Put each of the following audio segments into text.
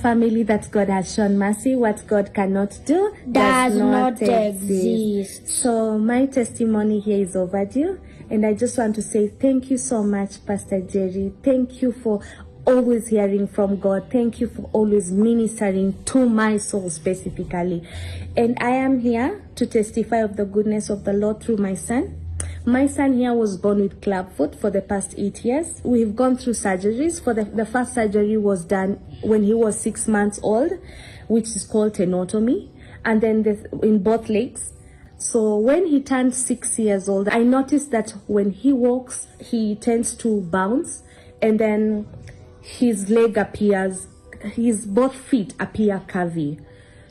family that God has shown mercy. What God cannot do does not exist. So my testimony here is overdue. And I just want to say thank you so much, Pastor Jerry. Thank you for always hearing from God. Thank you for always ministering to my soul specifically. And I am here to testify of the goodness of the Lord through my son. My son here was born with clubfoot for the past 8 years. We've gone through surgeries. For the first surgery was done when he was 6 months old, which is called tenotomy, and then in both legs. So when he turned 6 years old, I noticed that when he walks, he tends to bounce, and then his leg appears, both feet appear curvy.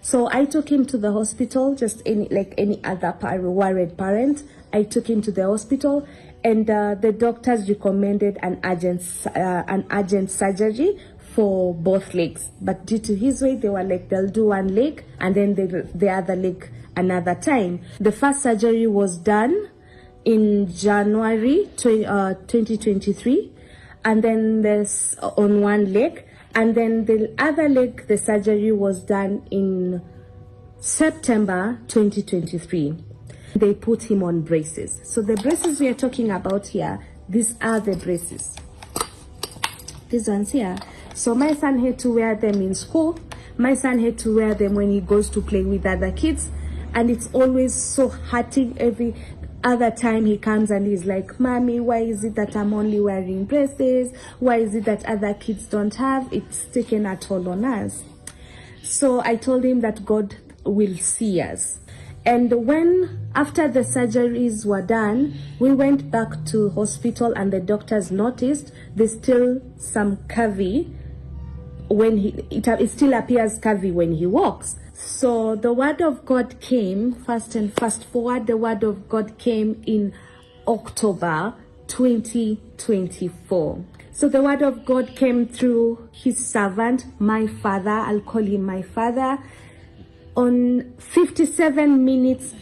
So I took him to the hospital, just like any other worried parent. I took him to the hospital, and the doctors recommended an urgent surgery for both legs. But due to his weight, they were like, they'll do one leg and then the other leg another time. The first surgery was done in January 2023, and then there's on one leg. And then the other leg, the surgery was done in September 2023. They put him on braces. So the braces we are talking about here, these are the braces. These ones here. So my son had to wear them in school. My son had to wear them when he goes to play with other kids. And it's always so hurting every other time he comes and he's like, Mommy, why is it that I'm only wearing braces? Why is it that other kids don't have? It's taken a toll on us. So I told him that God will see us. And after the surgeries were done, we went back to hospital, and the doctors noticed there's still some curvy when it still appears curvy when he walks. So the word of God came, fast forward, the word of God came in October 2024. So the word of God came through his servant, my father, I'll call him my father, on 57 minutes,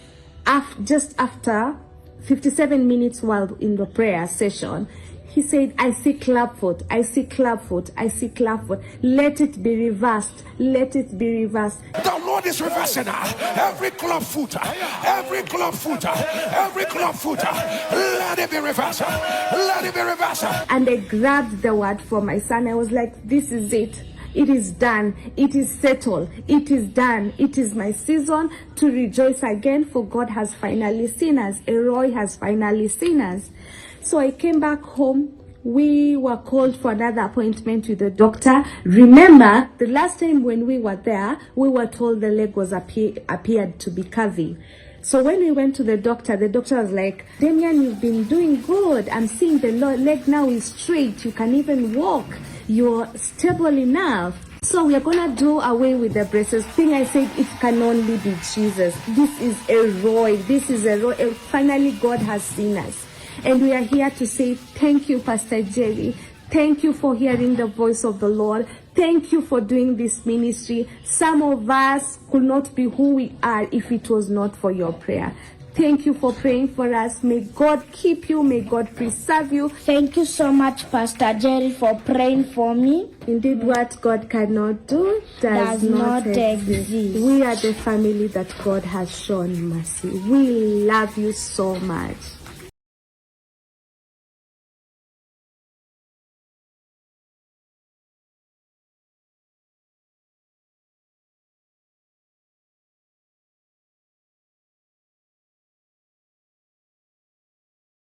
just after 57 minutes while in the prayer session. He said, I see clubfoot, I see clubfoot, I see clubfoot. Let it be reversed, let it be reversed. The Lord is reversing every clubfooter, every clubfooter, every clubfooter. Let it be reversed, let it be reversed. And I grabbed the word for my son. I was like, this is it. It is done. It is settled. It is done. It is my season to rejoice again, for God has finally seen us. Elroy has finally seen us. So I came back home. We were called for another appointment with the doctor. Remember, the last time when we were there, we were told the leg was appeared to be curvy. So when we went to the doctor was like, Damian, you've been doing good. I'm seeing the leg now is straight. You can even walk. You're stable enough. So we are going to do away with the braces. I said, it can only be Jesus. This is Elroy. This is Elroy. Finally, God has seen us. And we are here to say thank you, Pastor Jerry. Thank you for hearing the voice of the Lord. Thank you for doing this ministry. Some of us could not be who we are if it was not for your prayer. Thank you for praying for us. May God keep you. May God preserve you. Thank you so much, Pastor Jerry, for praying for me. Indeed, what God cannot do does not exist. We are the family that God has shown mercy. We love you so much.